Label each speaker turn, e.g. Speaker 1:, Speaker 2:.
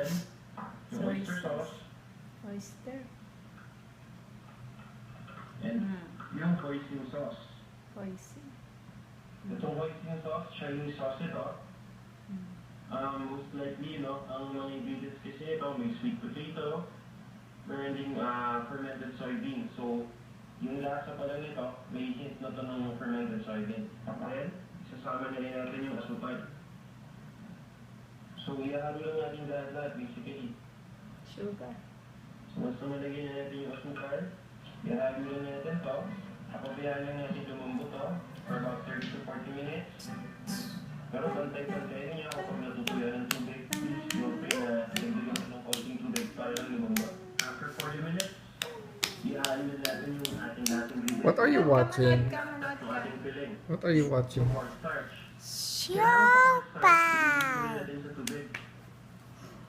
Speaker 1: natin yung oyster sauce.
Speaker 2: Oyster.
Speaker 1: And yung hoisin sauce.
Speaker 2: Hoisin.
Speaker 1: Itong hoisin sauce, Chinese sauce ito. Most likely, ang mga ingredients kasi ito, may sweet potato, meron ding fermented soybean. So, yung lasa pala nito, may hint na ito ng fermented soybean. Then, isasama na rin natin yung asukal. So, ihahalo lang natin lahat-lahat, basically.
Speaker 2: Sugar.
Speaker 1: So, basta malagyan na natin yung asukal, ihahalo lang natin ito. Papabayaan lang natin lumambot ito for about 30 to 40 minutes. Pero bantay-bantayin niya kapag natutuya ng tubig, please feel free na nagbigang ng konting tubig para lang lumambot. After 40 minutes, ihahalo na natin yung ating ingredients.
Speaker 3: What are you watching?
Speaker 1: Yung ating filling.
Speaker 3: What are you watching?
Speaker 1: Cornstarch.
Speaker 2: Siya!